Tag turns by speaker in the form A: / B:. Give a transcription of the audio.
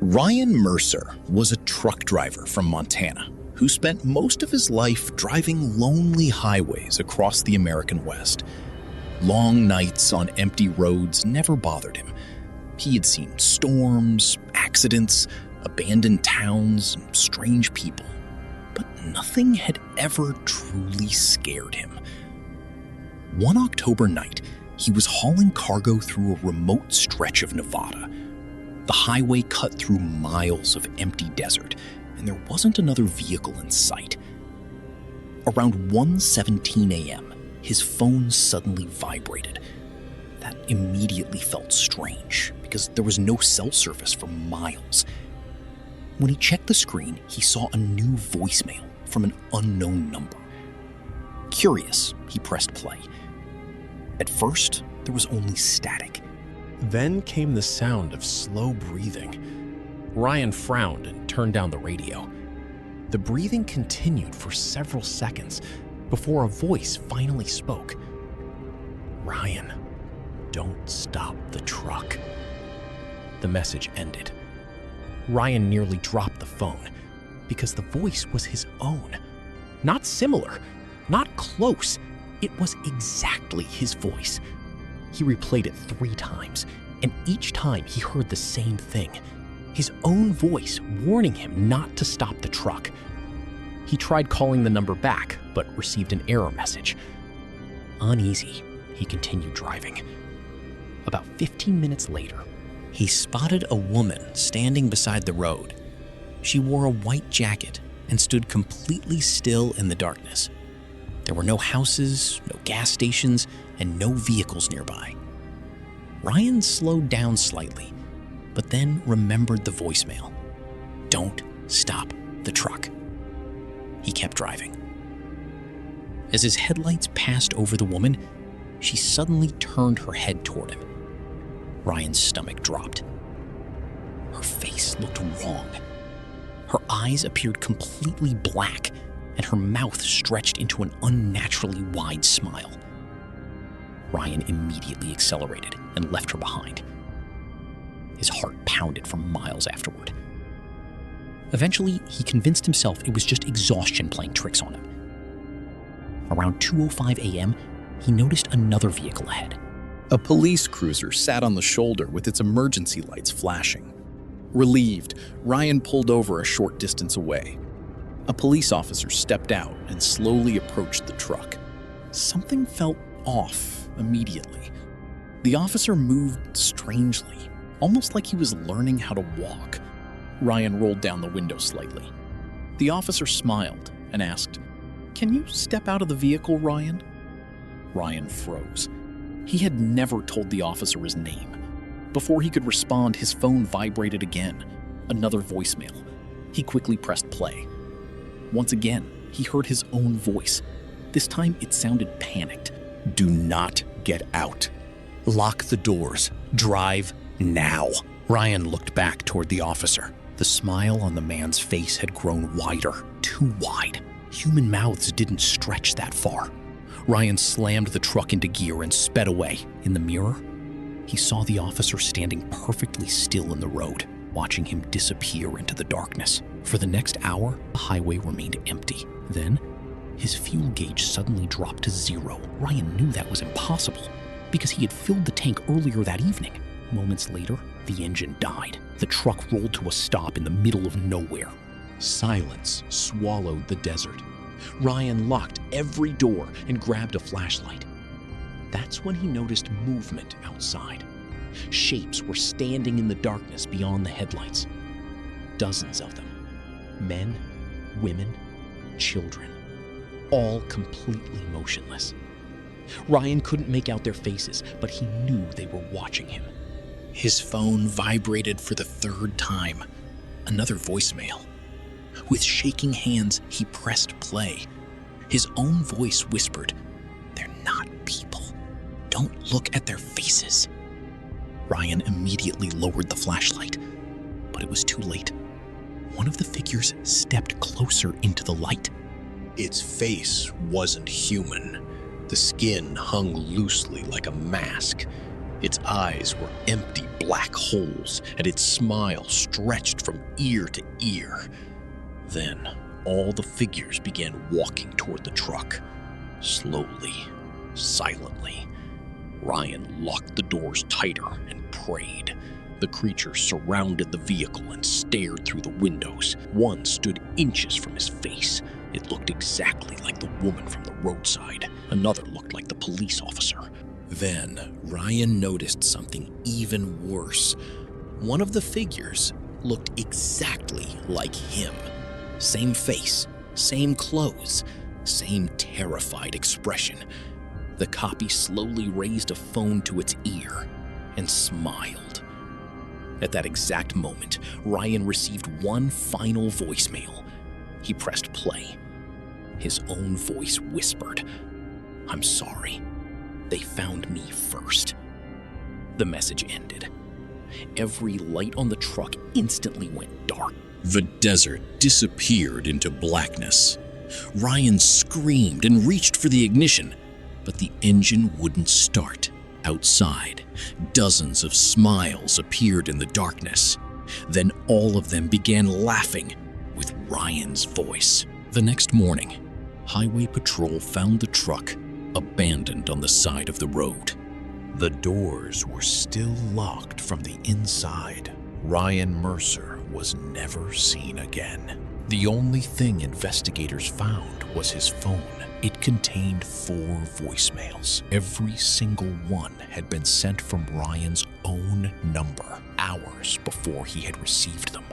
A: Ryan Mercer was a truck driver from Montana who spent most of his life driving lonely highways across the American West. Long nights on empty roads never bothered him. He had seen storms, accidents, abandoned towns, and strange people, but nothing had ever truly scared him. One October night, he was hauling cargo through a remote stretch of Nevada. The highway cut through miles of empty desert, and there wasn't another vehicle in sight. Around 1:17 a.m., his phone suddenly vibrated. That immediately felt strange, because there was no cell service for miles. When he checked the screen, he saw a new voicemail from an unknown number. Curious, he pressed play. At first, there was only static.
B: Then came the sound of slow breathing. Ryan frowned and turned down the radio. The breathing continued for several seconds before a voice finally spoke. "Ryan, don't stop the truck." The message ended. Ryan nearly dropped the phone because the voice was his own. Not similar, not close. It was exactly his voice. He replayed it 3 times, and each time he heard the same thing. His own voice warning him not to stop the truck. He tried calling the number back, but received an error message. Uneasy, he continued driving. About 15 minutes later, he spotted a woman standing beside the road. She wore a white jacket and stood completely still in the darkness. There were no houses, no gas stations, and no vehicles nearby. Ryan slowed down slightly, but then remembered the voicemail. Don't stop the truck. He kept driving. As his headlights passed over the woman, she suddenly turned her head toward him. Ryan's stomach dropped. Her face looked wrong. Her eyes appeared completely black, and her mouth stretched into an unnaturally wide smile. Ryan immediately accelerated and left her behind. His heart pounded for miles afterward. Eventually, he convinced himself it was just exhaustion playing tricks on him. Around 2:05 a.m., he noticed another vehicle ahead.
A: A police cruiser sat on the shoulder with its emergency lights flashing. Relieved, Ryan pulled over a short distance away. A police officer stepped out and slowly approached the truck. Something felt off immediately. The officer moved strangely, almost like he was learning how to walk. Ryan rolled down the window slightly. The officer smiled and asked, "Can you step out of the vehicle, Ryan?" Ryan froze. He had never told the officer his name. Before he could respond, his phone vibrated again. Another voicemail. He quickly pressed play. Once again, he heard his own voice. This time it sounded panicked. "Do not get out. Lock the doors. Drive now." Ryan looked back toward the officer. The smile on the man's face had grown wider, too wide. Human mouths didn't stretch that far. Ryan slammed the truck into gear and sped away. In the mirror, he saw the officer standing perfectly still in the road, watching him disappear into the darkness. For the next hour, the highway remained empty. Then, his fuel gauge suddenly dropped to 0. Ryan knew that was impossible, because he had filled the tank earlier that evening. Moments later, the engine died. The truck rolled to a stop in the middle of nowhere. Silence swallowed the desert. Ryan locked every door and grabbed a flashlight. That's when he noticed movement outside. Shapes were standing in the darkness beyond the headlights. Dozens of them. Men, women, children. All completely motionless. Ryan couldn't make out their faces, but he knew they were watching him. His phone vibrated for the 3rd time. Another voicemail. With shaking hands, he pressed play. His own voice whispered, "They're not people. Don't look at their faces." Ryan immediately lowered the flashlight, but it was too late. One of the figures stepped closer into the light. Its face wasn't human. The skin hung loosely like a mask.
C: Its eyes were empty black holes, and its smile stretched from ear to ear. Then, all the figures began walking toward the truck. Slowly, silently. Ryan locked the doors tighter and prayed. The creatures surrounded the vehicle and stared through the windows. One stood inches from his face. It looked exactly like the woman from the roadside. Another looked like the police officer. Then, Ryan noticed something even worse. One of the figures looked exactly like him. Same face, same clothes, same terrified expression. The copy slowly raised a phone to its ear and smiled. At that exact moment, Ryan received one final voicemail. He pressed play. His own voice whispered, "I'm sorry. They found me first." The message ended. Every light on the truck instantly went dark. The desert disappeared into blackness. Ryan screamed and reached for the ignition, but the engine wouldn't start. Outside, dozens of smiles appeared in the darkness. Then all of them began laughing with Ryan's voice. The next morning, Highway Patrol found the truck abandoned on the side of the road.
D: The doors were still locked from the inside. Ryan Mercer was never seen again. The only thing investigators found was his phone. It contained 4 voicemails. Every single one had been sent from Ryan's own number, hours before he had received them.